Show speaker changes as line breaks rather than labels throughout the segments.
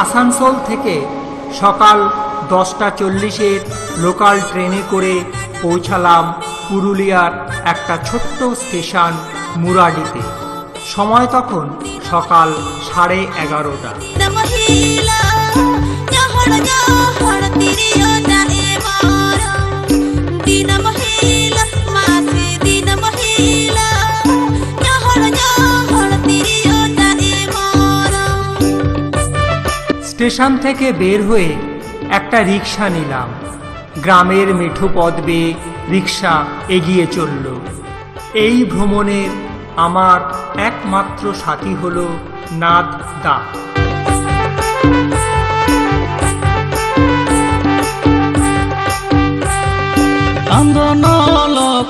আসানসোল থেকে সকাল 10:40 লোকাল ট্রেনে করে পৌঁছালাম পুরুলিয়ার একটা ছোট্ট স্টেশন মুরাডিতে। সময় তখন সকাল 11:30। স্টেশন থেকে বের হয়ে একটা রিক্সা নিলাম। গ্রামের মেঠো পথ বেয়ে রিক্সা এগিয়ে চলল। এই ভ্রমণের আমার একমাত্র সাথী হলো নাথ দা।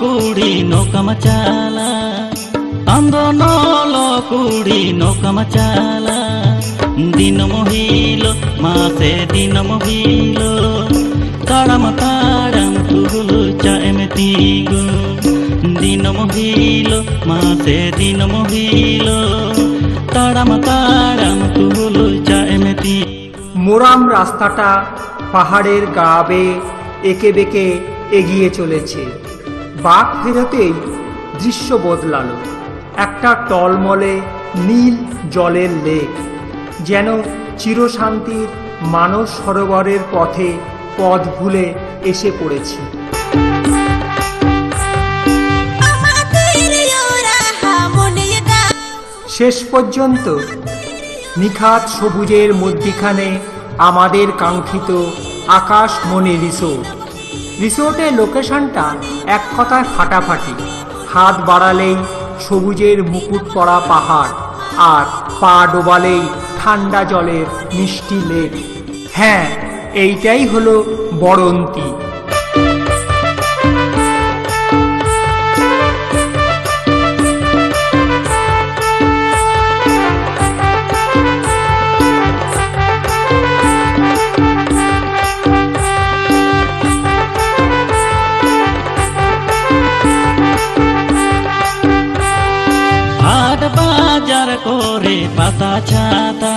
কুড়ি নৌকা মাচালা, কুড়ি নৌকা মাচালা, দিন মহিল মাসে দিন মহিল, তাড়াম তাড়াম তুলু চাএমতি গো, দিন মহিল মাসে দিন মহিল, তাড়াম তাড়াম তুলু চাএমতি।
মোরাম রাস্তাটা পাহাড়ের গা বেয়ে এঁকে বেঁকে এগিয়ে চলেছে। বাঁক ফেরতেই দৃশ্য বদলালো। একটা টলমলে নীল জলের লেক, যেন চিরশান্তির মানস সরোবরের পথে পথ ভুলে এসে পড়েছি। শেষ পর্যন্ত নিখাত সবুজের মধ্যিখানে আমাদের কাঙ্ক্ষিত আকাশমণি রিসোর্ট। রিসোর্টের লোকেশনটা এক কথায় ফাটাফাটি। হাত বাড়ালেই সবুজের মুকুট পরা পাহাড়, আর পা ডোবালেই ঠান্ডা জলের মিষ্টি লেক। হ্যাঁ, এইটাই হলো বড়ন্তি।
বাজার করে পাতা ছাতা,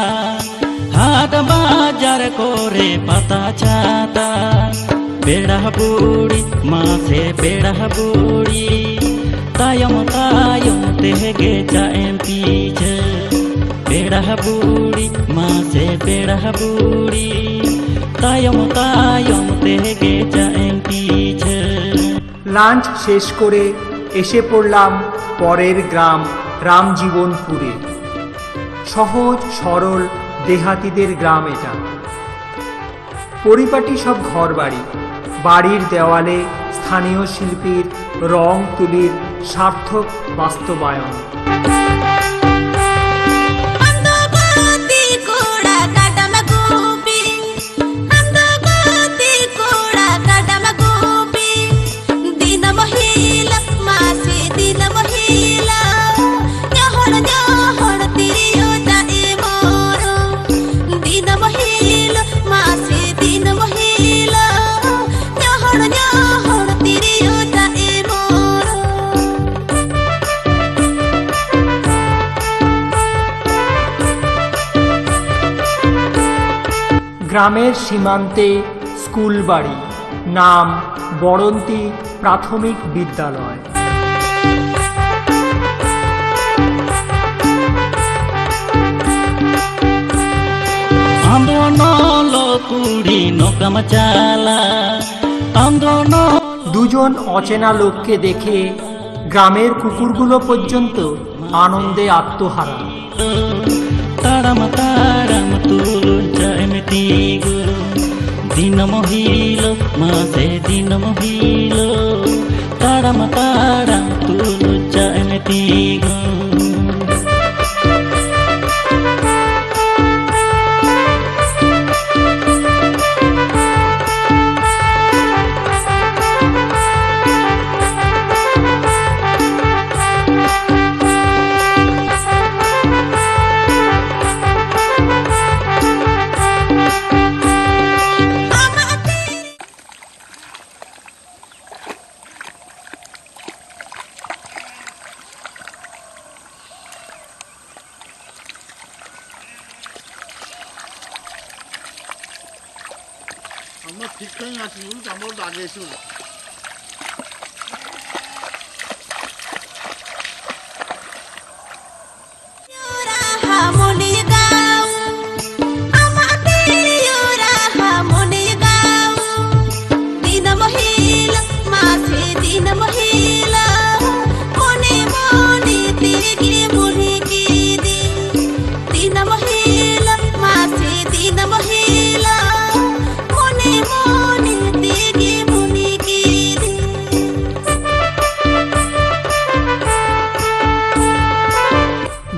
হাট বাজার করে পাতা ছাতা, বেড়া বুড়ি মাসে বেড়া বুড়ি, তায়ম তায়ম তেগে চাএম পিছে, বেড়া বুড়ি মাসে বেড়া বুড়ি, তায়ম তায়ম তেগে চাএম পিছে।
লাঞ্চ শেষ করে এসে পড়লাম পরের গ্রাম রামজীবনপুরে। সহজ সরল দেহাতিদের গ্রাম এটা। পরিপাটি সব ঘর বাড়ি, বাড়ির দেওয়ালে স্থানীয় শিল্পীর রং তুলির সার্থক বাস্তবায়ন। গ্রামের সীমান্তে স্কুল বাড়ি, নাম বড়ন্তি প্রাথমিক বিদ্যালয়। দুজন অচেনা লোককে দেখে গ্রামের কুকুরগুলো পর্যন্ত আনন্দে আত্মহারা।
তাড়াম তাড়াম তুলু চাএমতি গো, দিন মহিল মাসে দিন মহিল, তাড়াম তাড়াম তুলু চাএমতি গো।
Tikkan asin tambah daging sun.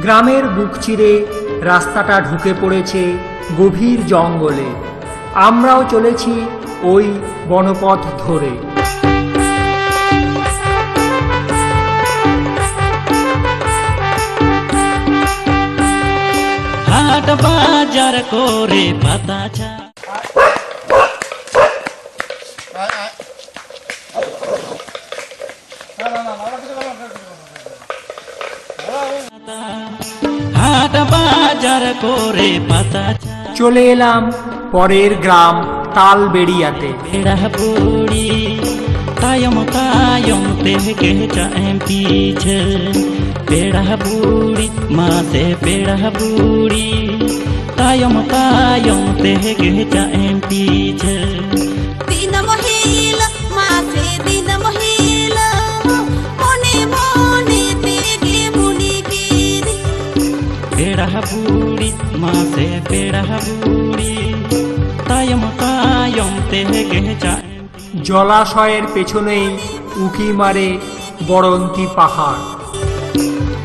গ্রামের বুক চিরে রাস্তাটা ঢুকে পড়েছে গভীর জঙ্গলে। আমরাও চলেছি ওই বনপথ ধরে।
হাট বাজার করে পাতা চা হাট বাজার করে পাতা চা
চলে এলাম পরের গ্রাম তালবেড়িয়াতে।
বেড়া বুড়ি তায়ম তায়ম তেকে চাएं पीछे बेड़ा बूढ़ी माँ से बेड़ा बूढ़ी तायम तायम तेके चाएं पीछे
दिन महिला माँ से दिन महिला मोने मोने तेगे मुनि गिरी
बेड़ा बूढ़ी माँ से बेड़ा बूढ़ी तायम तायम तेके चाएं
জলাশয়ের পেছনেই উকি মারে বড়ন্তি পাহাড়।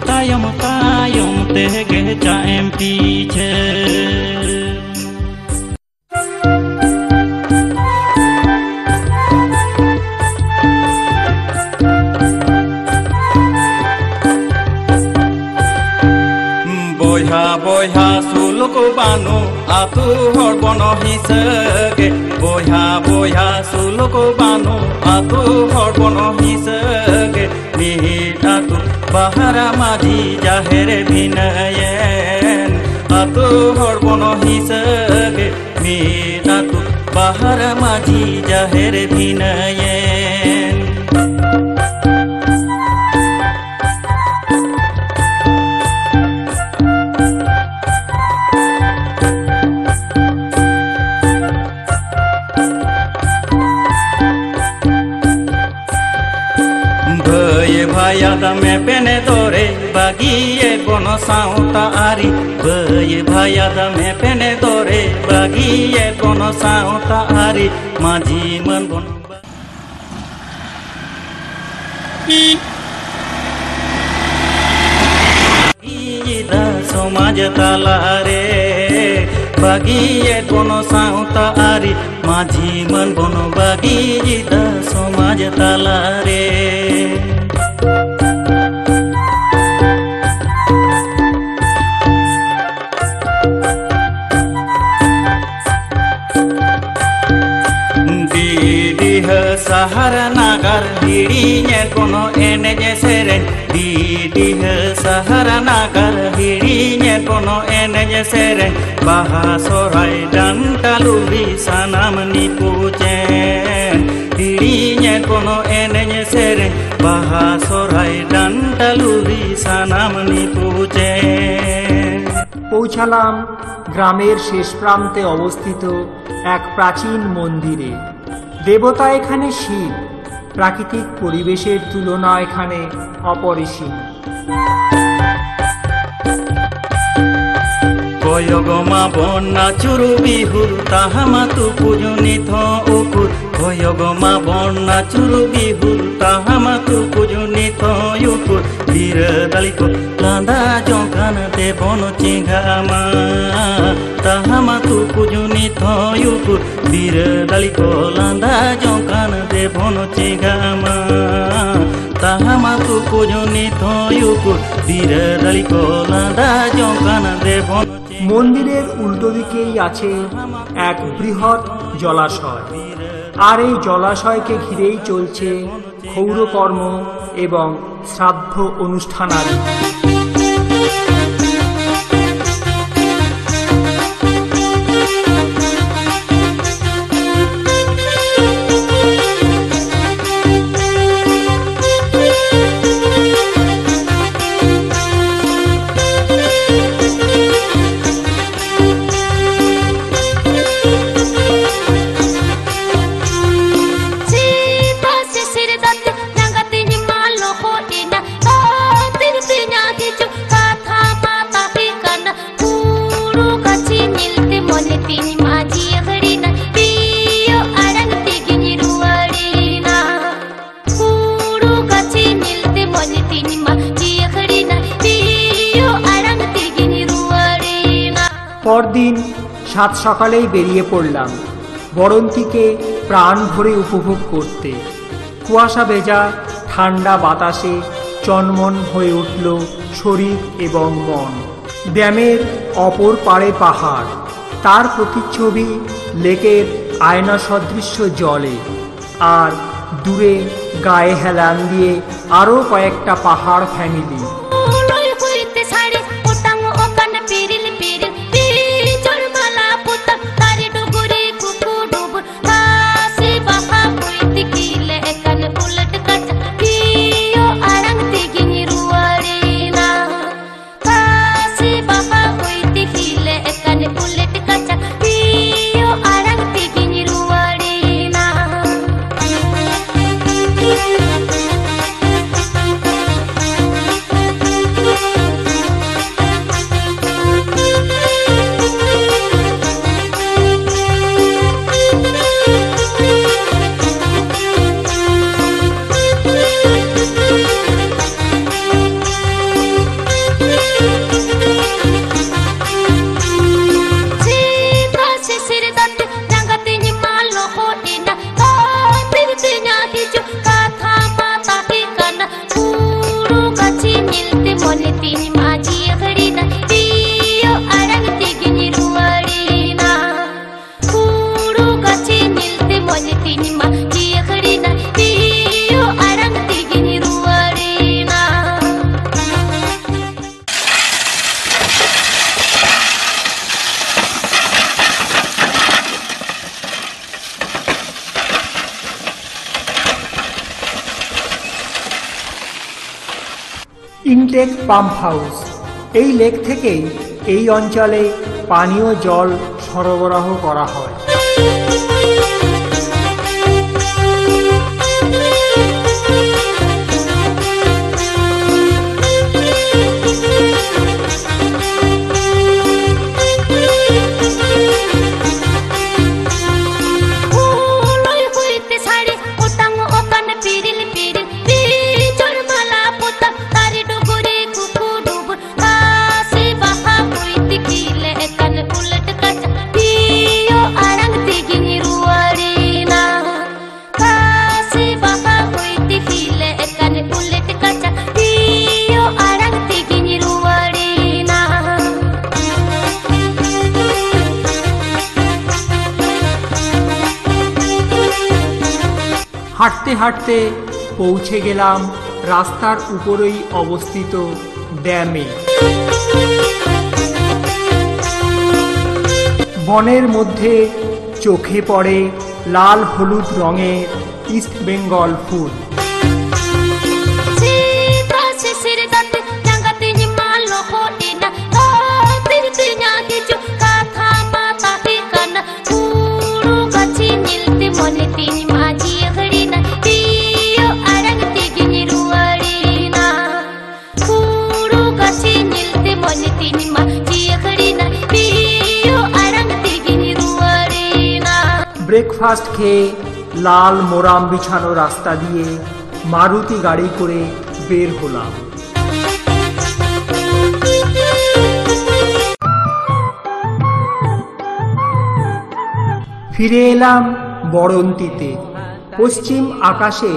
तायम तायम तेके चाएं पीछे बोया बोया सुलुक बानो आतु हर बन हिसगे बोया बोया सुलुक बानो आतु हर बन हिसगे मिहिटातु बाहारा माझी जाहेरे भिनयेन आतु हर बन हिसगे मिहिटातु बाहारा माझी जाहेरे भिनयेन भाया में पेने तोरे बागिए कोन साउता आरी बये भाया में पेने तोरे बागिए कोन साउता आरी माझी मन बन समाज ताला रे बागिए कोन साउता आरी माझी मन बन बागी समाज ताला रे सहारा नागर हिड़ीने कोनो एने सेरेन दीदीह सहारा नागर हिड़ीने कोनो एने सेरेन बाहा सोराय डांटालुबी सानाम निपुचेन हिड़ीने कोनो एने सेरेन बाहा सोराय डांटालुबी सानाम निपुचेन।
পৌঁছালাম গ্রামের শেষ প্রান্তে অবস্থিত এক প্রাচীন মন্দিরে। দেবতা এখানে শিব, প্রাকৃতিক পরিবেশের তুলনা এখানে অপরিসীম।
কয়গমা বন্যা চুরু বিহুর তাহামাতু পুজুনি থ উকুর কয়গমা বন্যা চুরু বিহুর তাহামাতু পুজুনি থ উকুর বীর দালিক লান্দা জঙ্কান দেবন চিঙ্গামা তাহামাতু পুজুনি থ উকুর বীর দালিক লান্দা জঙ্কান দেবন চিঙ্গামা তাহামাতু পুজুনি থ উকুর বীর দালিক লান্দা জঙ্কান দেবন।
মন্দিরের উল্টো দিকেই আছে এক বৃহৎ জলাশয়, আর এই জলাশয়কে ঘিরেই চলছে ক্ষৌরকর্ম এবং শ্রাদ্ধ অনুষ্ঠানাদি। পরদিন সাত সকালেই বেরিয়ে পড়লাম বরন্তিকে প্রাণ ভরে উপভোগ করতে। কুয়াশা ভেজা ঠান্ডা বাতাসে চনমন হয়ে উঠল শরীর এবং মন। ড্যামের অপর পাড়ে পাহাড়, তার প্রতিচ্ছবি লেকের আয়না সদৃশ্য জলে, আর দূরে গায়ে হেলান দিয়ে আরও কয়েকটা পাহাড় ফ্যামিলি। ইনটেক পাম্প হাউস, এই লেক থেকেই এই অঞ্চলে পানীয় জল সরবরাহ করা হয়। হাঁটতে হাঁটতে পৌঁছে গেলাম রাস্তার উপরেই অবস্থিত ড্যামে। বনের মধ্যে চোখে পড়ে লাল হলুদ রঙের ইস্ট বেঙ্গল ফুল। ব্রেকফাস্ট খেয়ে লাল মোরাম বিছানো রাস্তা দিয়ে মারুতি গাড়ি করে বের হলাম। ফিরে এলাম বরন্তিতে। পশ্চিম আকাশে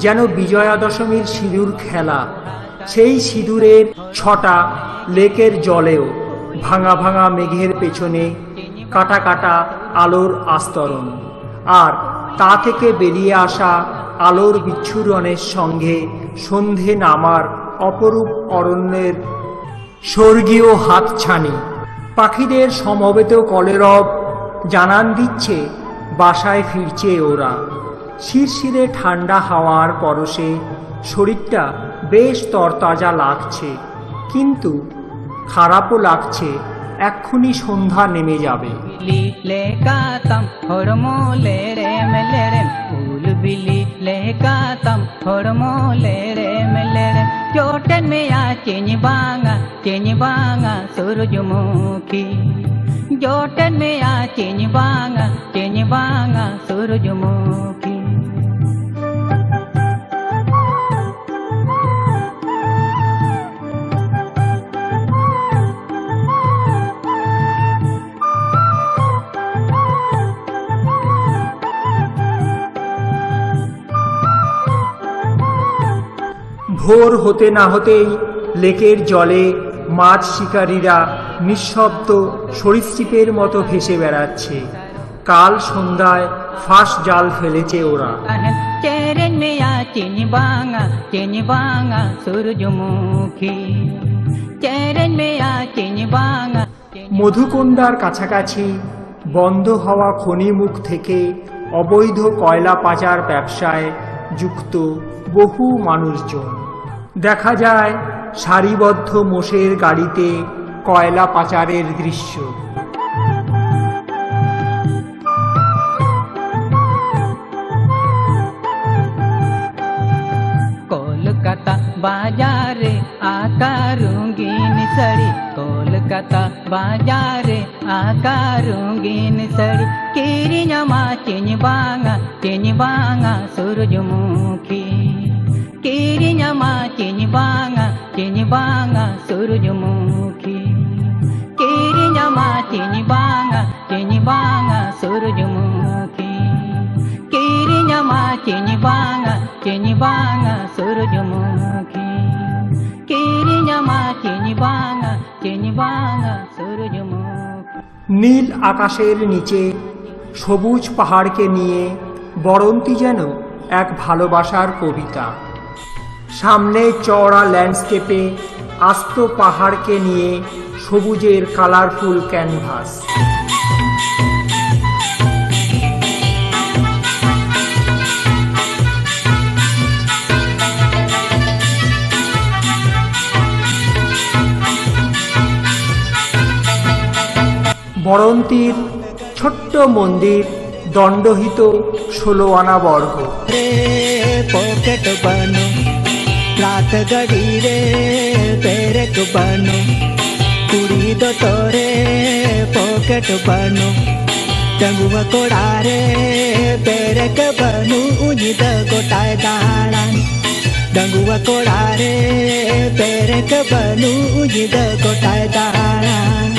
যেন বিজয়া দশমীর সিঁদুর খেলা। সেই সিঁদুরের ছটা লেকের জলেও ভাঙা ভাঙা মেঘের পেছনে কাটা কাটা আলোর আস্তরণ, আর তা থেকে বেরিয়ে আসা আলোর বিচ্ছুরণের সঙ্গে সন্ধে নামার অপরূপ অরণ্যের স্বর্গীয় হাতছানি। পাখিদের সমবেত কলরব জানান দিচ্ছে বাসায় ফিরছে ওরা। শিরশিরে ঠান্ডা হাওয়ার পরশে শরীরটা বেশ তরতাজা লাগছে, কিন্তু খারাপও লাগছে, এক্ষুনি সন্ধ্যা নেমে যাবে।
चोटन में आ चेनी बांगा सूरजमुखी, जोटन में आ चेनी बांगा सूरजमुखी।
ভোর হতে না হতেই লেকের জলে মাছ শিকারীরা নিঃশব্দ সরীসৃপের মতো ভেসে বেড়াচ্ছে। কাল সন্ধ্যায় ফাঁস জাল ফেলেছে ওরা।
चेरेन में आ चीनी बांगा सूरजमुखी चेरेन में आ चीनी बांगा।
মধুকুণ্ডার কাছাকাছি বন্ধ হওয়া খনিমুখ থেকে অবৈধ কয়লা পাচার ব্যবসায় যুক্ত বহু মানুষজন। দেখা যায় সারিবদ্ধ মোষের গাড়িতে কয়লা পাচারের দৃশ্য।
कोलकाता बाजारे आकारूंगी निसड़ी कोलकाता बाजारे आकारूंगी निसड़ी केरी नमा चीनी बांगा सूरजमुखी केरी नमा चीनी बांगा सूरजमुखी केरी नमा चीनी बांगा सूरजमुखी केरी नमा चीनी बांगा सूरजमुखी केरी नमा चीनी बांगा सूरजमुखी।
নীল আকাশের নিচে সবুজ পাহাড়কে নিয়ে বরন্তী যেন এক ভালোবাসার কবিতা। সামনে চওড়া ল্যান্ডস্কেপে আস্ত পাহাড়কে নিয়ে সবুজের কালারফুল ক্যানভাস। বরন্তীর ছোট্ট মন্দির দণ্ডহিত 16 আনা বর্গ।
पॉकेट बनो रात गड़ी रे पेरेक बनो कुड़ी दो तोरे पॉकेट बनो टंगुआ कोड़ा रे पेरेक बनो उनी द गोटाए दाड़ान टंगुआ कोड़ा रे पेरेक बनो उनी द गोटाए दाड़ान।